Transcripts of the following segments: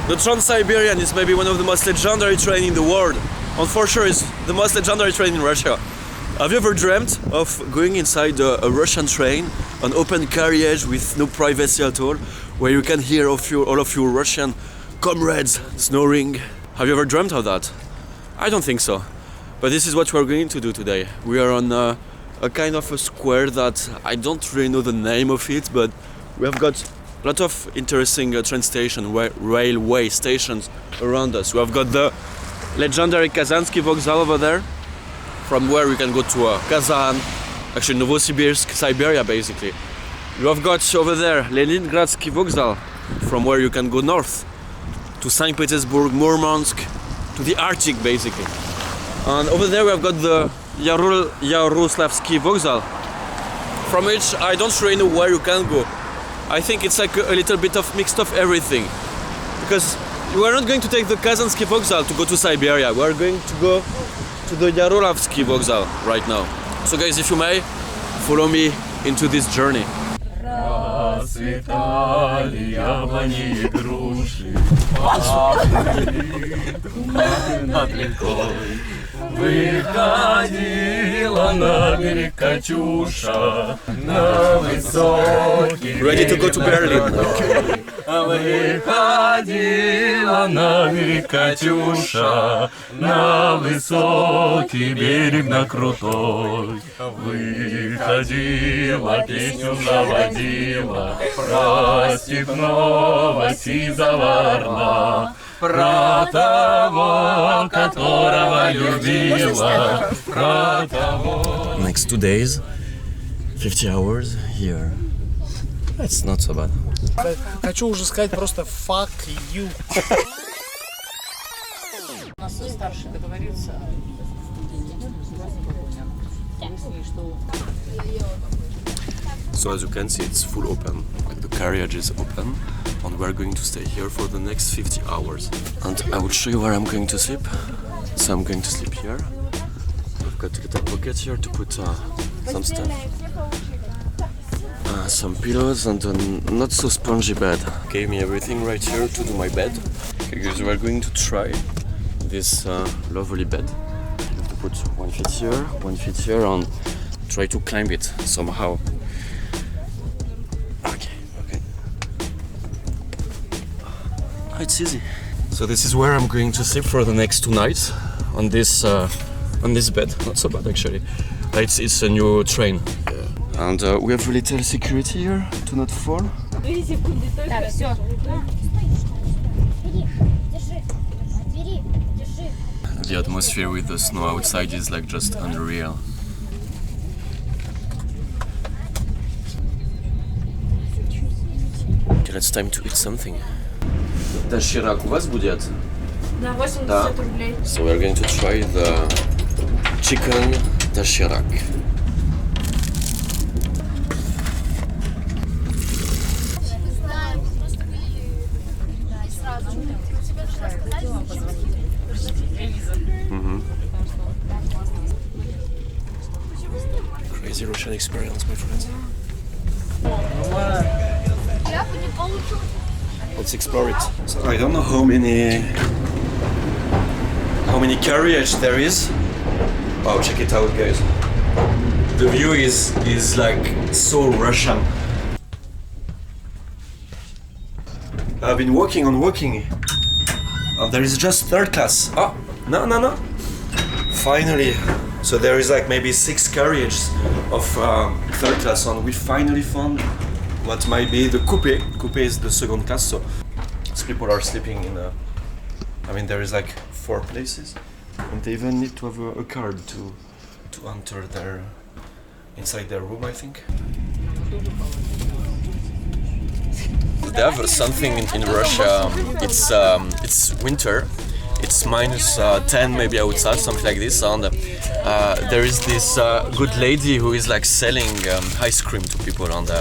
The Trans-Siberian is maybe one of the most legendary trains in the world, and for sure is the most legendary train in Russia. Have you ever dreamt of going inside a Russian train, an open carriage with no privacy at all, where you can hear all of your Russian comrades snoring? Have you ever dreamt of that? I don't think so. But this is what we're going to do today. We are on a kind of a square that I don't really know the name of it, but we have got a lot of interesting train stations, railway stations around us. We have got the legendary Kazansky Vokzal over there, from where we can go to Kazan, actually Novosibirsk, Siberia basically. You have got over there Leningradsky Vokzal, from where you can go north to St. Petersburg, Murmansk, to the Arctic basically. And over there we have got the Yaroslavsky Vokzal, from which I don't really know where you can go. I think it's like a little bit of mixed of everything, because we are not going to take the Kazansky Vokzal to go to Siberia. We are going to go to the Yaroslavsky Vokzal right now. So guys, if you may, follow me into this journey. Ready to go to Berlin. Выходила на берег Катюша, на высокий берег, на крутой. Выходила, песню заводила, про степного сизого орла, про того, которого любила, про того. Next 2 days, 50 hours here. It's not so bad. Хочу уже сказать просто fuck you. У нас старший договорился. So as you can see, it's full open. Like the carriage is open, and we're going to stay here for the next 50 hours. And I will show you where I'm going to sleep. So I'm going to sleep here. I've got a little pocket here to put some stuff. Some pillows and a not so spongy bed. Gave me everything right here to do my bed. Okay, guys, we're going to try this lovely bed. You have to put one foot here, and try to climb it somehow. Okay. It's easy. So this is where I'm going to sleep for the next 2 nights on this bed. Not so bad actually. It's a new train. And we have a little security here to not fall. The atmosphere with the snow outside is like just unreal. Okay, it's time to eat something. Доширак у вас будет? Да, 80 рублей. So we're going to try the chicken доширак. Crazy Russian experience, my friends. Let's explore it. So I don't know how many carriage there is. Wow, check it out, guys. The view is like so Russian. I've been walking. And there is just third class. Oh, no. Finally. So there is like maybe 6 carriages of third class, and we finally found what might be the coupe. Coupe is the second class, so people are sleeping in there is like 4 places, and they even need to have a card to enter inside their room, I think. They have something in Russia. It's winter. It's minus 10 maybe outside, something like this, and there is this good lady who is like selling ice cream to people, and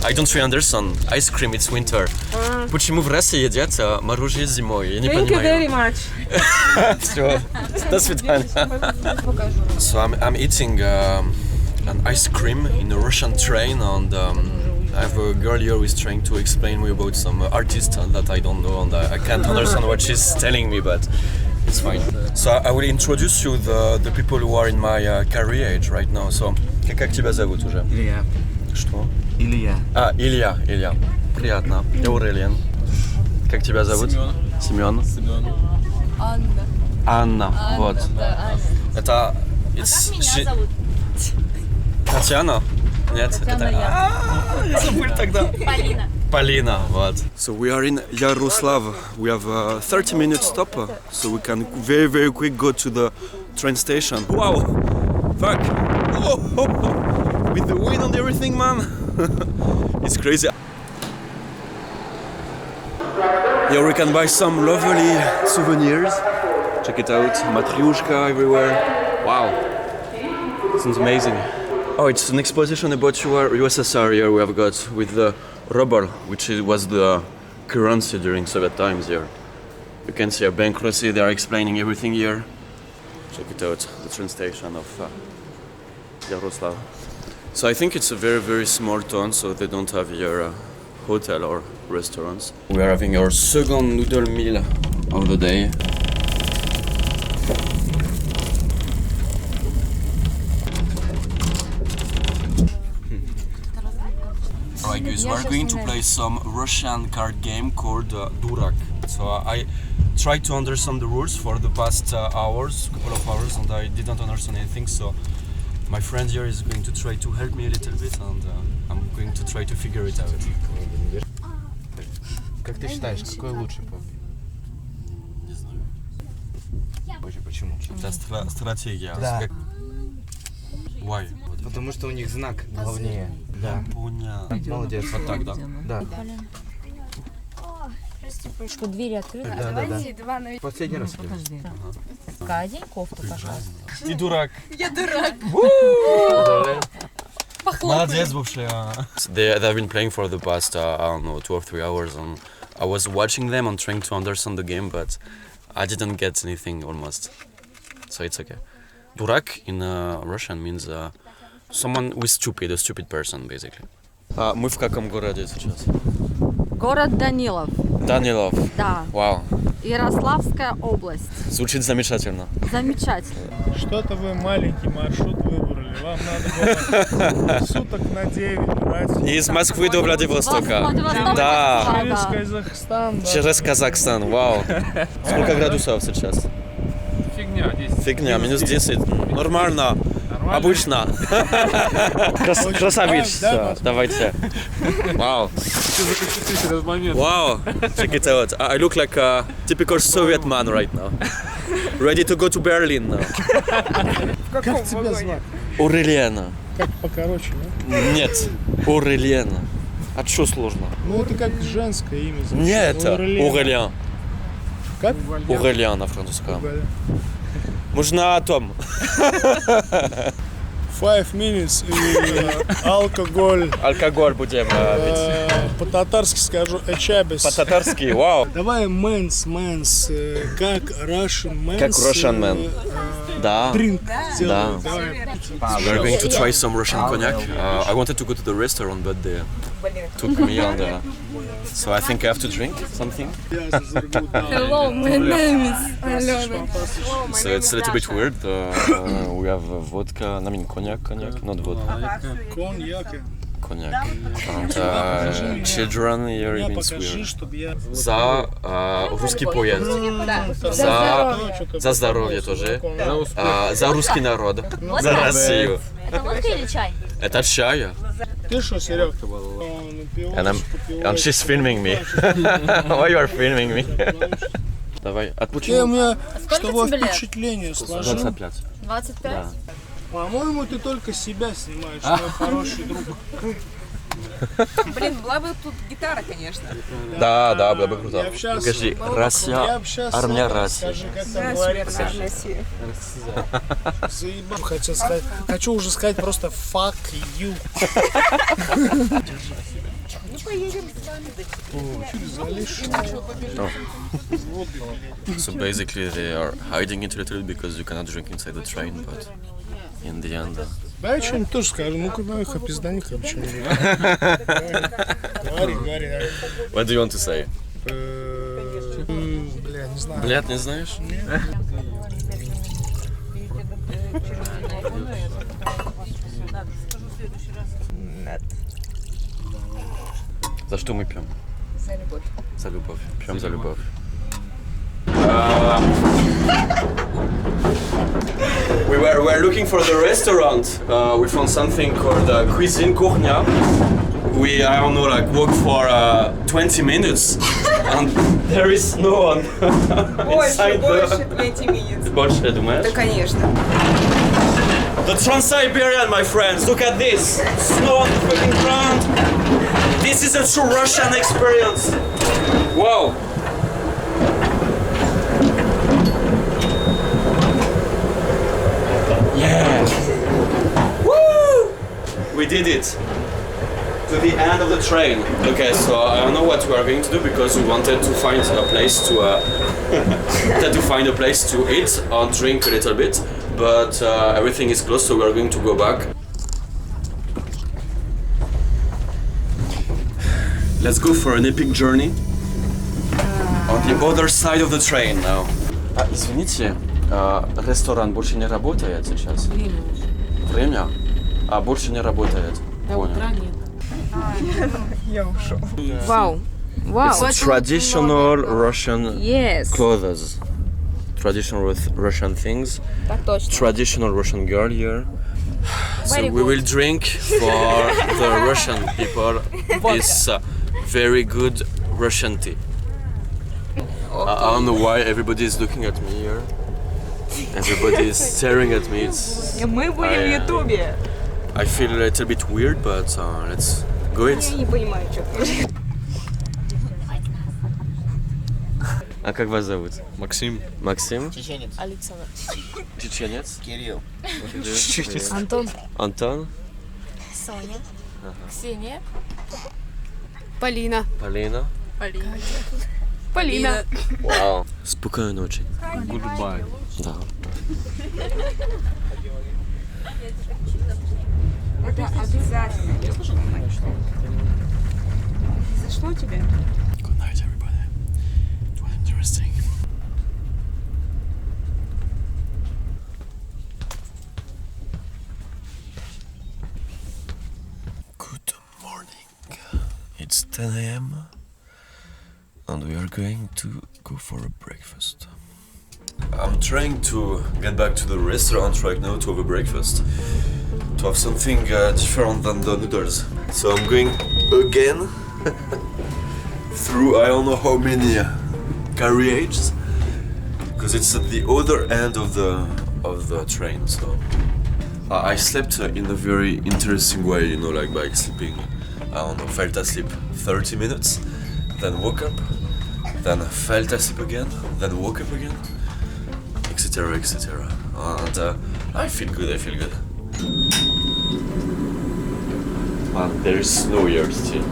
I don't really understand. Ice cream, it's winter. Почему в России едят мороженое зимой? Я не понимаю. Thank you very much. Все, до свидания. So I'm eating an ice cream in a Russian train, and I have a girl here who is trying to explain me about some artist that I don't know and I can't understand what she's telling me, but it's fine. So I will introduce you the people who are in my career age right now. So, как тебя зовут уже? Илья. Что? Илья. Илья. Приятно. Аурелиан. Как тебя зовут? Семен. Анна. Вот. Это... Меня зовут? Татьяна? Нет? Я забыл тогда. Полина, вот. So we are in Yaroslav. We have a 30-minute stop, so we can very quick go to the train station. Wow! Fuck! Oh, with the wind and everything, man! It's crazy. Here we can buy some lovely souvenirs. Check it out, matryoshka everywhere. Wow! Sounds amazing. Oh, it's an exposition about USSR here we have got with the ruble, which was the currency during Soviet times here. You can see a bankruptcy, they are explaining everything here. Check it out, the train station of Yaroslav. So I think it's a very small town, so they don't have here hotel or restaurants. We are having our second noodle meal of the day. Alright guys, we are going to play some Russian card game called Durak. So I tried to understand the rules for the past couple of hours, and I didn't understand anything, so my friend here is going to try to help me a little bit, and I'm going to try to figure it out. Как ты считаешь, какой лучше папа? Не знаю. Почему? Это стратегия. Да. Why? Потому что у них знак главнее. Да. Понятно. Молодец. Вот так, да? Да. Что двери открыты? Да. Последний раз. Одень кофту, пожалуйста. Ты дурак. Я дурак. Молодец вообще. They've been playing for the past, I don't know, 2 or 3 hours, and I was watching them and trying to understand the game, but I didn't get anything almost. So it's okay. Durak in Russian means someone who is stupid, a stupid person, basically. Мы в каком городе сейчас? Город Данилов. Данилов. Да. Вау. Ярославская область. Звучит замечательно. Замечательно. Что-то вы маленький маршрут выбрали. Вам надо было суток на 9 брать. Из Москвы до Владивостока. Владивосток, Да. Через Казахстан. Да. Через Казахстан, вау. Сколько градусов сейчас? Фигня, 10. Фигня, минус 10. Нормально. Обычно. Красавица. Давайте. Вау. Этот момент. Wow. Check it out. I look like a typical Soviet man right now. Ready to go to Berlin now. Как тебя звать? Аурелиана. Как покороче, да? Нет. Аурелиана. А что сложно? Ну это как женское имя. звучит. Нет, это Аурелиан. Как? Аурелиан на французском. Угадай. Можно о том. 5 minutes и алкоголь. Алкоголь будем пить. По-татарски скажу эчабис. По-татарски, вау. Давай mens, как Russian mens. Как Russian man. Да. Drink. Да. Давай. We're going to try some Russian cognac. I wanted to go to the restaurant, but they took me on the... So I think I have to drink something. Hello, my name is Alena. So it's a little bit weird. We have vodka, I mean cognac, not vodka. Cognac. And children here Мне means покажи, weird. чтобы я... За русский поезд. За здоровье тоже. За русский народ. За Россию. Это водка или чай? Это чай. Ты что, Серег? And she's filming me. Why you are filming me? Давай, Ты у отпучи. меня Сколько с того тебе лет? впечатление сложил. 25. 25? По-моему, ты только себя снимаешь, мой хороший друг. Блин, была бы тут гитара, конечно. Да, было бы круто. Я общался. Покажи, Россия, армия Россия. Скажи, как там говорится. Заебал. Хотел сказать, хочу уже сказать просто fuck you. So basically they are hiding it a little because you cannot drink inside the train, but in the end Да, я что-нибудь тоже скажу. Ну-ка, давай-ка, пизданиха что-нибудь. Говори. What do you want to say? Бля, не знаю. Блядь, не знаешь? За что мы пьем? За любовь. За любовь. Пьем за любовь. We were looking for the restaurant. We found something called Cuisine Kurnia. We, I don't know, like walked for 20 minutes and there is no one inside Больше 20 минут. Больше, думаешь? Да, конечно. The Trans-Siberian, my friends, look at this! Snow on the fucking ground! This is a true Russian experience! Wow! Yeah! Woo! We did it! To the end of the train. Okay, so I don't know what we are going to do because we wanted to find a place to eat and drink a little bit, but everything is closed, so we are going to go back. Let's go for an epic journey on the other side of the train now. Извините, ресторан больше не работает сейчас? Время? А, больше не работает. Понял. Wow. Wow. It's traditional Russian Yes. clothes. Traditional Russian things. Так точно. Traditional Russian girl here. So we will drink for the Russian people this very good Russian tea. I don't know why everybody is looking at me here. Everybody is staring at me. Мы будем в Ютубе. I feel a little bit weird, but let's go it. Я не понимаю, что ты. А как вас зовут? Максим. Максим? Александр. Чеченец? Кирилл. Антон. Антон? Соня. Ксения. Полина. Полина? Полина. Вау. Спокойной ночи. Goodbye. Да. Это обязательно. Зашло тебе? Good night, everybody. It was interesting. Good morning. It's 10 a.m. and we are going to go for a breakfast. I'm trying to get back to the restaurant right now to have a breakfast. To have something different than the noodles. So I'm going again through I don't know how many carriages because it's at the other end of the train. So I slept in a very interesting way, you know, like by sleeping. I don't know, fell asleep 30 minutes, then woke up, then fell asleep again, then woke up again, etc., etc. And I feel good. I feel good. And there is snow here still.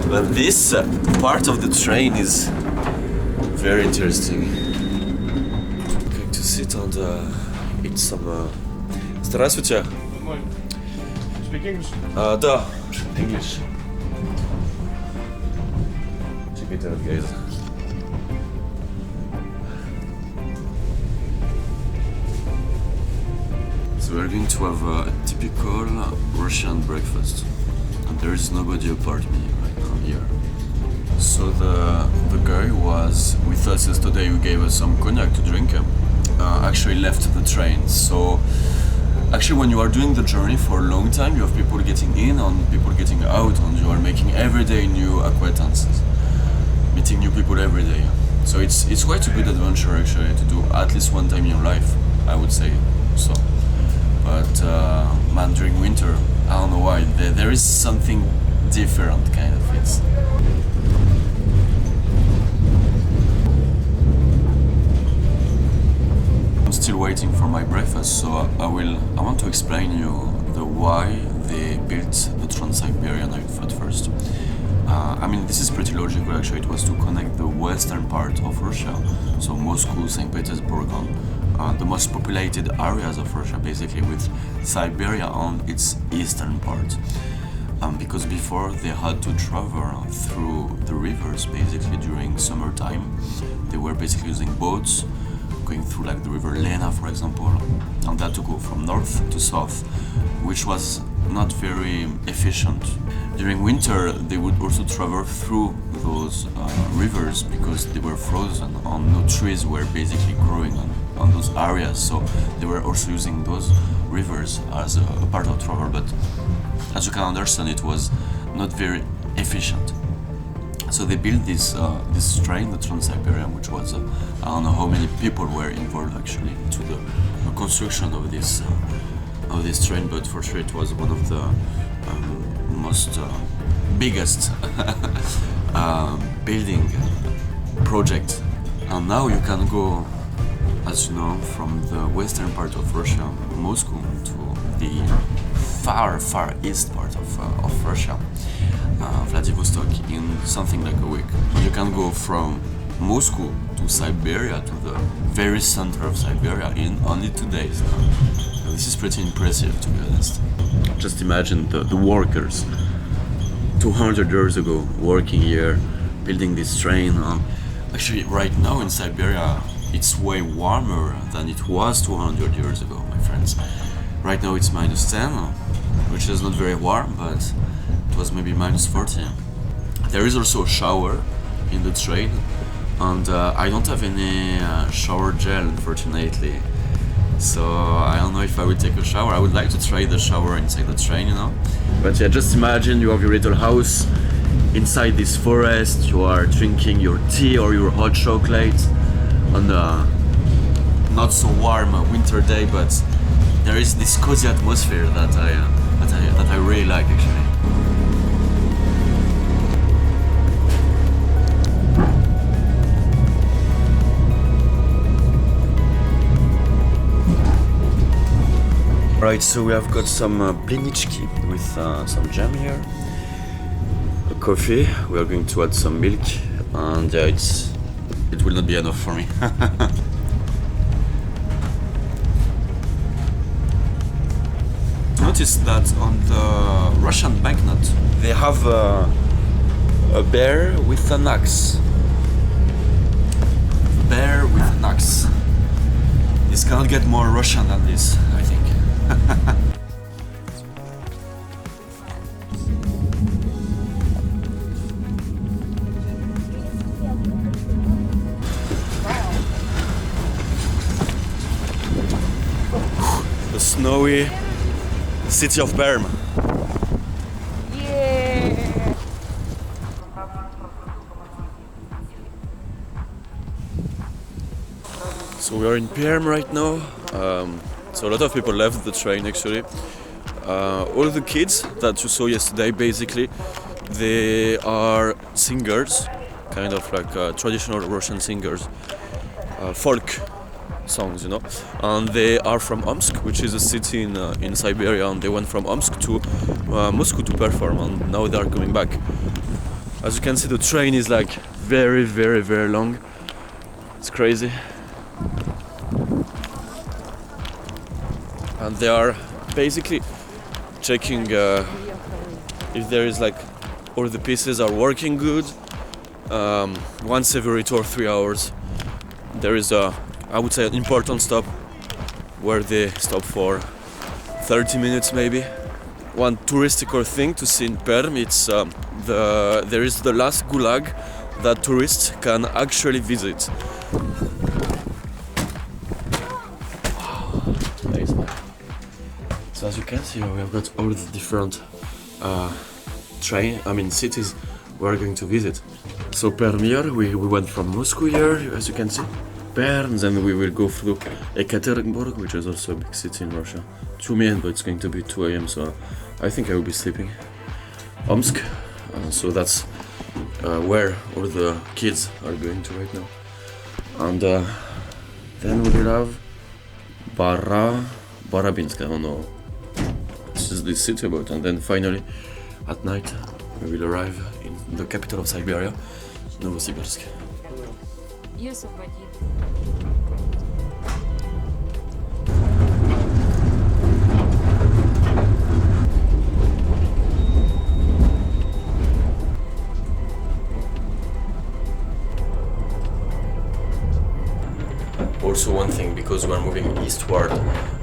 But this part of the train is very interesting. I'm going to sit and eat some. Здравствуйте. Speak English? Да, English. Check it out, guys. So we're going to have a typical Russian breakfast, and there is nobody apart me right now here. So the guy who was with us yesterday, who gave us some cognac to drink, actually left the train. So actually, when you are doing the journey for a long time, you have people getting in and people getting out, and you are making everyday new acquaintances, meeting new people every day. So it's quite a good adventure actually to do at least one time in your life, I would say. So. But man, during winter, I don't know why, there is something different kind of. I'm still waiting for my breakfast, so I want to explain you the why they built the Trans-Siberian at first. I mean, this is pretty logical actually. It was to connect the western part of Russia, so Moscow, St. Petersburg, the most populated areas of Russia, basically, with Siberia on its eastern part. Because before they had to travel through the rivers, basically during summertime. They were basically using boats, going through like the river Lena, for example, and that to go from north to south, which was not very efficient. During winter, they would also travel through those rivers because they were frozen and no trees were basically growing on those areas. So they were also using those rivers as a part of travel. But as you can understand, it was not very efficient. So they built this train, the Trans-Siberian, which was I don't know how many people were involved actually to the construction of this train, but for sure it was one of the most biggest building project. And now you can go, as you know, from the western part of Russia, Moscow, to the far east part of Russia, Vladivostok, in something like a week. You can go from Moscow to Siberia, to the very center of Siberia, in only 2 days. This is pretty impressive, to be honest. Just imagine the workers 200 years ago working here, building this train. Actually, right now in Siberia, it's way warmer than it was 200 years ago, my friends. Right now it's -10, which is not very warm, but it was maybe -40. There is also a shower in the train, and I don't have any shower gel, unfortunately. So I don't know if I will take a shower. I would like to try the shower inside the train, you know. But yeah, just imagine you have your little house inside this forest. You are drinking your tea or your hot chocolate on a not so warm winter day, but there is this cozy atmosphere that I really like actually. Right, so we have got some blinichki with some jam here, a coffee. We are going to add some milk, and it will not be enough for me. Notice that on the Russian banknote they have a bear with an axe. Bear with an axe. This cannot get more Russian than this, I think. The snowy city of Perm. So we are in Perm right now. So a lot of people left the train actually. All the kids that you saw yesterday, basically, they are singers, kind of like traditional Russian singers, folk songs, you know. And they are from Omsk, which is a city in Siberia, and they went from Omsk to Moscow to perform, and now they are coming back. As you can see, the train is like very, very, very long. It's crazy. And they are basically checking if there is like all the pieces are working good. Once every 2 or 3 hours there is I would say an important stop where they stop for 30 minutes maybe. One touristical thing to see in Perm, it's there is the last gulag that tourists can actually visit. So as you can see, we have got all the different cities we are going to visit. So Perm here, we went from Moscow here, as you can see, Perm, then we will go through Yekaterinburg, which is also a big city in Russia. 2 million, but it's going to be 2 AM, so I think I will be sleeping. Omsk, so that's where all the kids are going to right now. And then we will have Barabinsk, I don't know. This is the city about, and then finally at night we will arrive in the capital of Siberia, Novosibirsk. И освободит. Also one thing, because we are moving eastward,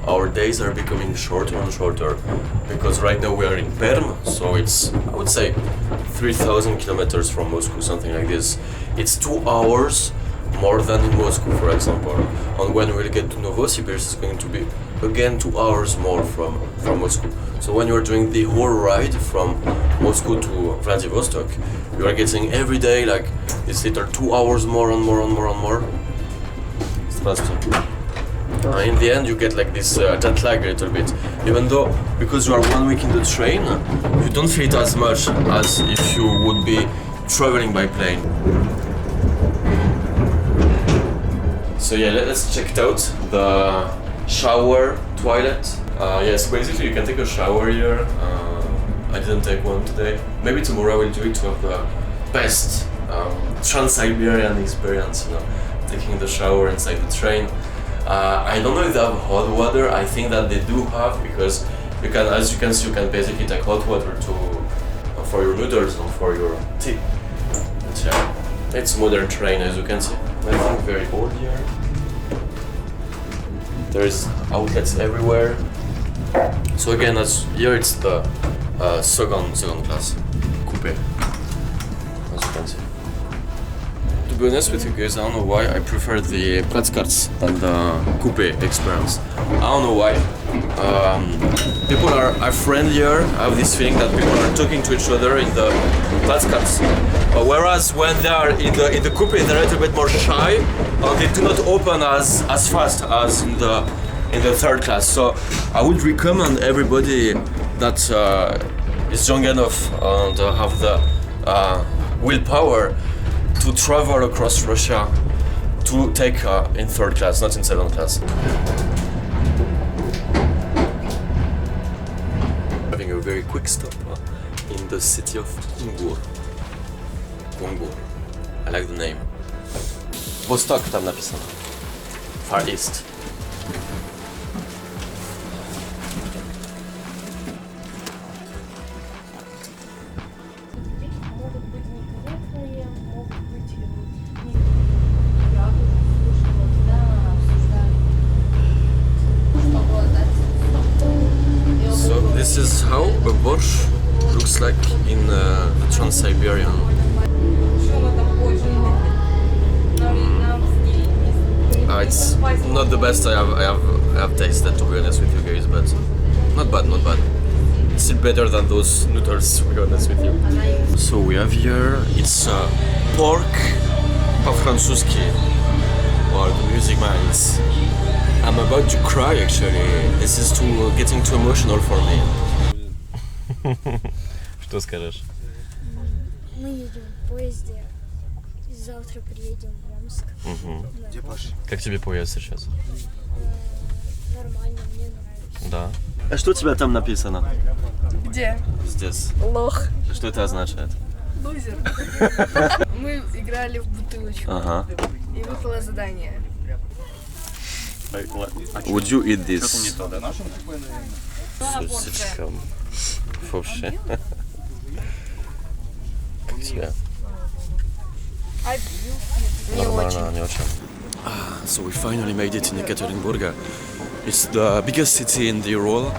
our days are becoming shorter and shorter, because right now we are in Perm, so it's, I would say, 3,000 kilometers from Moscow, something like this. It's 2 hours more than in Moscow, for example. And when we'll get to Novosibirsk, it's going to be again 2 hours more from Moscow. So when you're doing the whole ride from Moscow to Vladivostok, you are getting every day like this little 2 hours more and more and more and more. In the end you get like this jet lag a little bit, even though because you are 1 week in the train you don't feel it as much as if you would be traveling by plane. So yeah, let's check it out, the shower toilet. Yes, basically you can take a shower here. I didn't take one today, maybe tomorrow I will do it to have the best Trans-Siberian experience, you know, taking the shower inside the train. I don't know if they have hot water. I think that they do have, because you can, as you can see, you can basically take hot water for your noodles and for your tea. But yeah, it's a modern train, as you can see. I think very old here. There's outlets everywhere. So again, as here it's the second class coupe, as you can see. To be honest with you guys, I don't know why I prefer the platzkarts than the coupe experience. I don't know why. People are friendlier. I have this feeling that people are talking to each other in the platzkarts. Whereas when they are in the coupe, they're a little bit more shy, and they do not open as fast as in the third class. So I would recommend everybody that is young enough and have the willpower to travel across Russia to take in third class, not in second class. Having a very quick stop in the city of Kungur. I like the name. Vostok tam napisano. Far East. This is how a borscht looks like in the Trans-Siberian. It's not the best I have tasted, to be honest with you guys, but not bad, not bad. It's still better than those noodles, to be honest with you. So we have here, it's pork po-francuski. Wow, the music, man, I'm about to cry actually. This is getting too emotional for me. Что скажешь? Мы едем в поезде. Завтра приедем в Омск. Где Паша? Как тебе поезд сейчас? Нормально, мне нравится. Да. А что у тебя там написано? Где? Здесь. Лох. Что это означает? Лузер. Мы играли в бутылочку. Ага. И выпало задание. Would you eat this? Сосисочка. Вообще. Как тебе? Нормально, не очень. So we finally made it in Yekaterinburg. It's the biggest city in the Ural,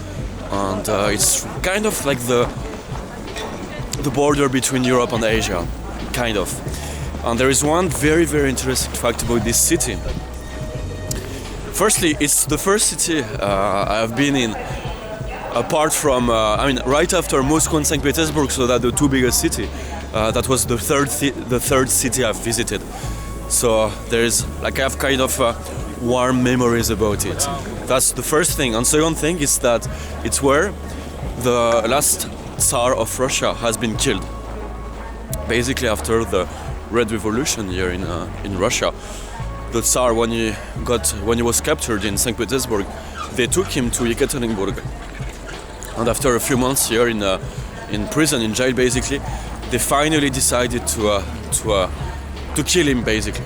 and it's kind of like the border between Europe and Asia, kind of. And there is one very, very interesting fact about this city. Firstly, it's the first city I have been in, apart from, right after Moscow and St. Petersburg, so that the two biggest cities. That was the third city I've visited. So there's I have kind of warm memories about it. That's the first thing. And second thing is that it's where the last Tsar of Russia has been killed. Basically, after the Red Revolution here in Russia, the Tsar, when he was captured in St. Petersburg, they took him to Yekaterinburg. And after a few months here in prison, in jail basically, they finally decided to kill him, basically.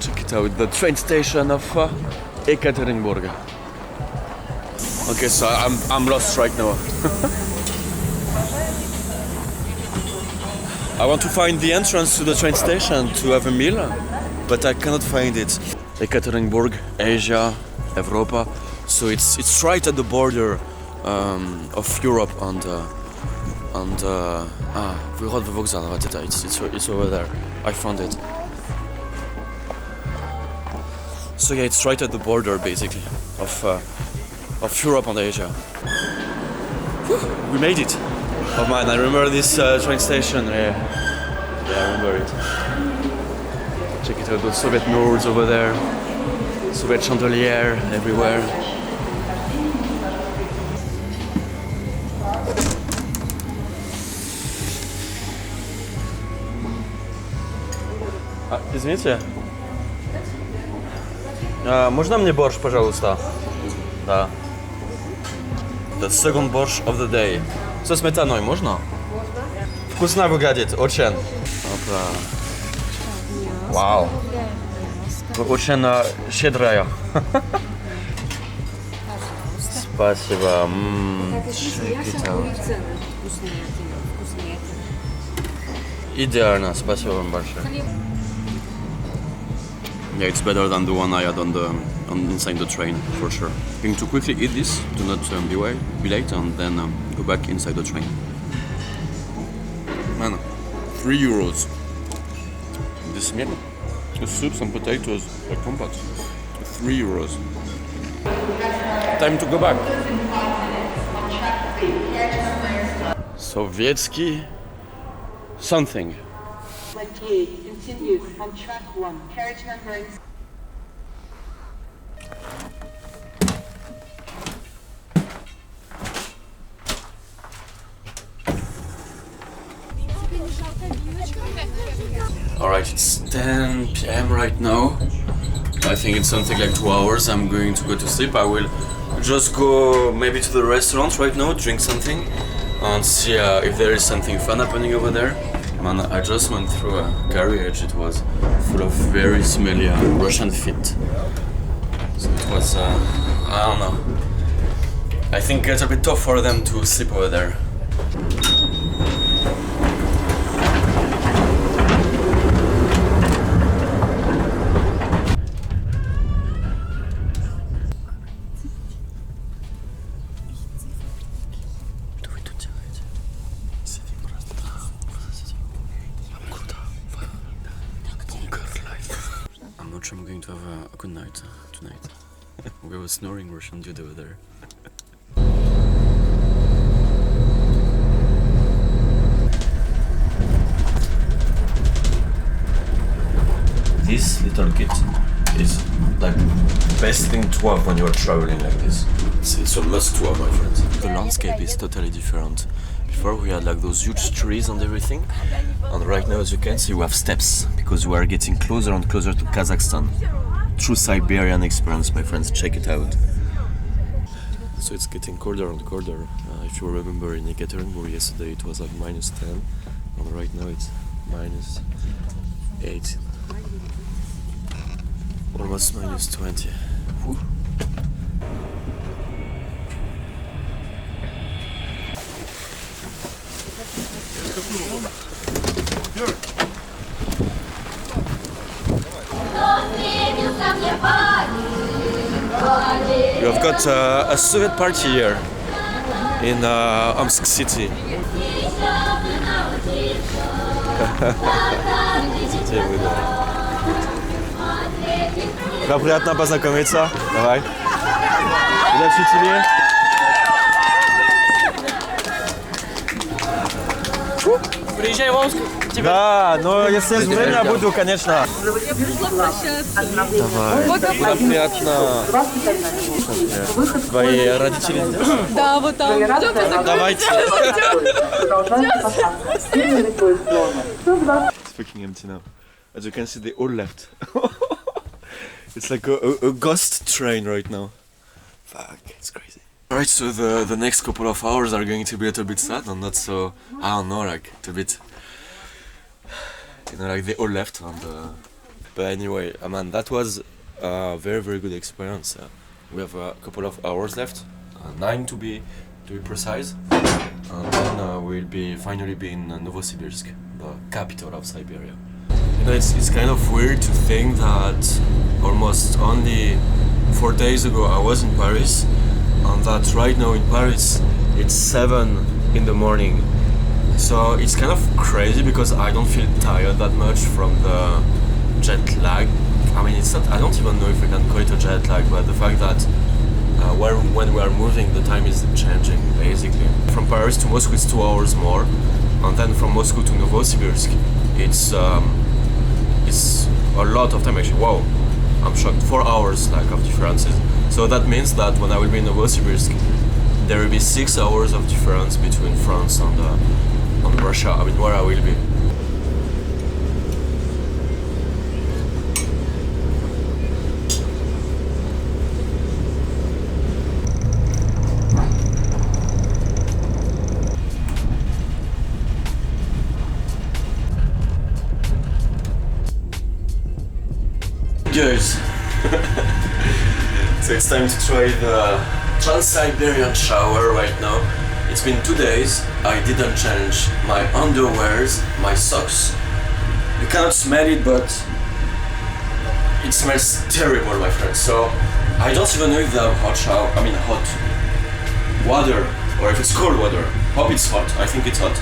Check it out, the train station of Yekaterinburg. Okay, so I'm lost right now. I want to find the entrance to the train station to have a meal, but I cannot find it. Yekaterinburg, Asia, Europa. So it's right at the border of Europe and it's over there. I found it. So yeah, it's right at the border basically of Europe and Asia. Whew, we made it. Oh man, I remember this train station. Yeah, I remember it. Check it out, those Soviet murals over there. Soviet chandelier everywhere. Извините. Можно мне борщ, пожалуйста? Да. The second борщ of the day. Со сметаной можно? Вкусно выглядит, очень. Опа. Вау. Вы очень щедрая. Спасибо. Идеально, спасибо вам большое. Yeah, it's better than the one I had inside the train, for sure. Going to quickly eat this, do not be late, and then go back inside the train. Man, €3. This meal, the soups and potatoes, like compote, €3. Time to go back. Sovietsky something. Continues on track 1. Carriage numbering. Alright, it's 10 p.m. right now. I think it's something like 2 hours. I'm going to go to sleep. I will just go maybe to the restaurant right now, drink something, and see if there is something fun happening over there. Man, I just went through a carriage. It was full of very smelly Russian feet. So it was, I don't know. I think it's a bit tough for them to sleep over there. I'm going to have a good night tonight. We have a snoring Russian dude over there. This little kit is like best thing to have when you are traveling like this. It's a must to have, my friends. The landscape is totally different. Before we had like those huge trees and everything, and right now, as you can see, we have steppes because we are getting closer and closer to Kazakhstan. True Siberian experience, my friends. Check it out. So it's getting colder and colder. If you remember in Yekaterinburg yesterday, it was like -10, and right now it's -8, almost -20. Whew. We have got a Soviet party here in Omsk city. Приятно познакомиться. Давай. Удачи тебе. Приезжай в Омск. Да, но если есть время, буду, конечно. Я пришла прощаться. Давай. Было приятно. Твои родители здесь? Да, вот там. Давайте. It's fucking empty now. As you can see, they all left. It's like a ghost train right now. Fuck, it's crazy. Alright, so the next couple of hours are going to be a little bit sad and not so, I don't know, like a bit you know, like they all left. And, but anyway, man, that was a very good experience. We have a couple of hours left, 9 to be precise, and then we'll finally be in Novosibirsk, the capital of Siberia. You know, it's kind of weird to think that almost only 4 days ago I was in Paris, and that right now in Paris it's 7 in the morning. So it's kind of crazy because I don't feel tired that much from the jet lag. I mean, it's not, I don't even know if we can call it a jet lag, but the fact that when we are moving, the time is changing, basically. From Paris to Moscow it's 2 hours more, and then from Moscow to Novosibirsk it's a lot of time actually. Wow, I'm shocked. 4 hours like of differences. So that means that when I will be in Novosibirsk, there will be 6 hours of difference between France and Russia. I mean, where I will be. Guys, so it's time to try the Trans-Siberian shower right now. It's been 2 days, I didn't change my underwears, my socks. You cannot smell it, but it smells terrible, my friends. So I don't even know if they have hot water, or if it's cold water. Hope it's hot, I think it's hot.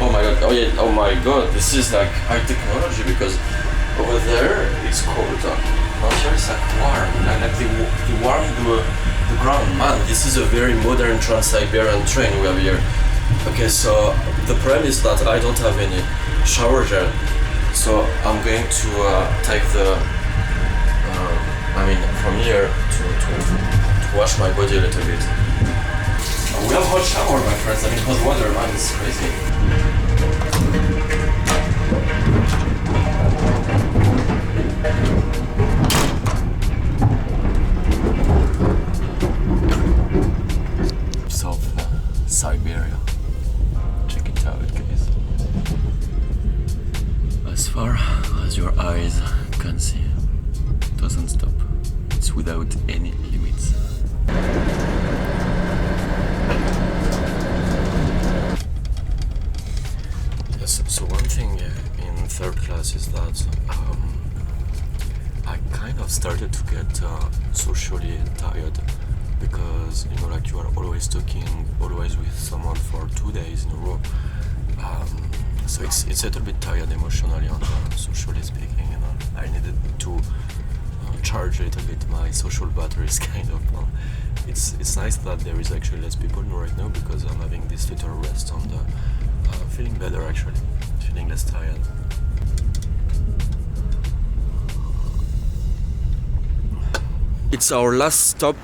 Oh my god, oh my god, this is like high technology, because over there it's cold. Out here it's like warm, like they warm the ground. Man, this is a very modern Trans-Siberian train we have here. Okay, so the problem is that I don't have any shower gel, so I'm going to take the from here to wash my body a little bit. We have hot shower, my friends. I mean, hot water, man, it's crazy. South Siberia. Check it out, guys. As far as your eyes can see, it doesn't stop. It's without any limits. Yes, so one thing in third class is that I kind of started to get socially tired, because you know, like you are always talking, always with someone for 2 days in a row. So it's a little bit tired emotionally and socially speaking. You know, I needed to charge a little bit my social batteries, kind of. It's nice that there is actually less people right now, because I'm having this little rest and feeling better actually, feeling less tired. It's our last stop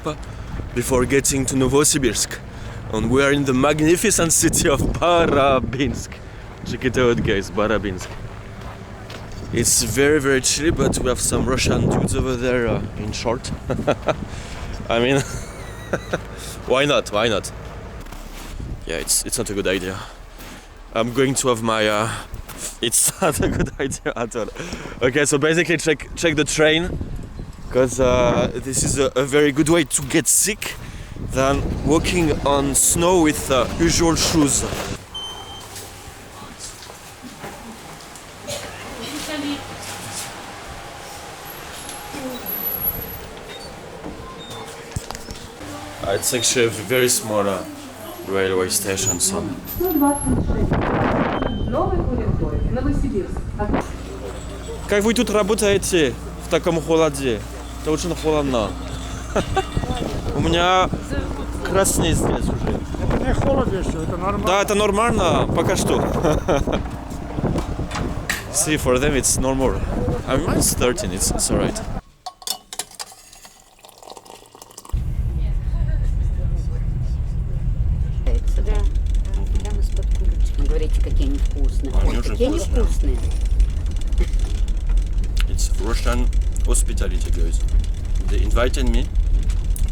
before getting to Novosibirsk, and we are in the magnificent city of Barabinsk. Check it out, guys, Barabinsk. It's very chilly, but we have some Russian dudes over there in short. I mean, why not? Yeah, it's not a good idea. I'm going to have my... it's not a good idea at all. Okay, so basically check the train, because this is a very good way to get sick than walking on snow with usual shoes. It's actually a very small railway station, so... Как вы тут работаете в таком холоде? Это очень холодно. У меня краснее здесь уже. Это не холодно еще, это нормально. Да, это нормально, пока что. See, for them it's normal. I mean, it's 13, it's alright. Говорите, какие они вкусные. Какие они вкусные. It's Russian hospitality, guys. They invited me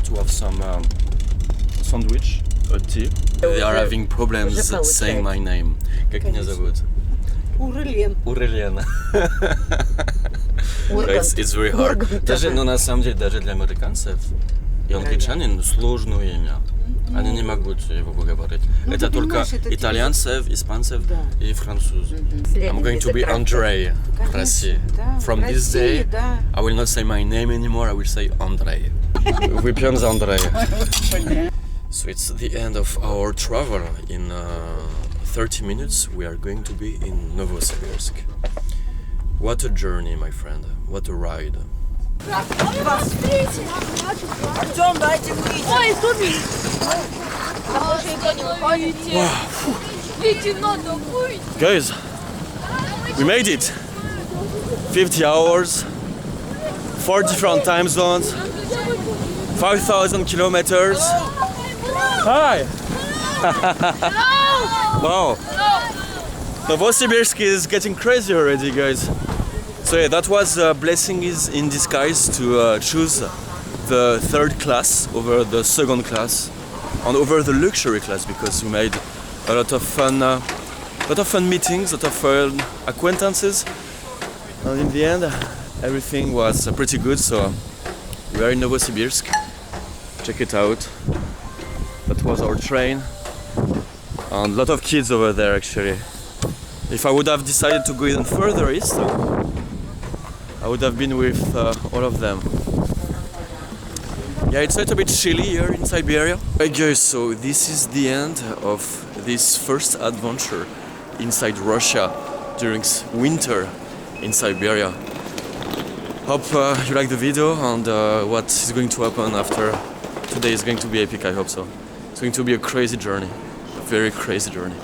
to have some sandwich, a tea. They are having problems saying my name. Как меня зовут? Урелен. It's very hard. Даже, ну, на самом деле, даже для американцев и англичанин сложное имя. Они не могут его выговорить. Это только итальянцев, испанцев и французов. I'm going to be Andrei в России. From this day, I will not say my name anymore, I will say Andrei. Выпьем за Андрея. So it's the end of our travel. In 30 minutes we are going to be in Novosibirsk. What a journey, my friend. What a ride. Артем, дайте выйти. Ой, тут Guys, we made it. 50 hours, 4 different time zones, 5,000 kilometers. Hi! Wow! Novosibirsk is getting crazy already, guys. So yeah, that was a blessing in disguise to choose the third class over the second class and over the luxury class, because we made a lot of fun meetings, a lot of fun acquaintances, and in the end everything was pretty good. So we are in Novosibirsk. Check it out. That was our train, and a lot of kids over there actually. If I would have decided to go even further east, I would have been with all of them. Yeah, it's a little bit chilly here in Siberia. Right guys, so this is the end of this first adventure inside Russia during winter in Siberia. Hope you like the video, and what is going to happen after today is going to be epic, I hope so. It's going to be a crazy journey, a very crazy journey.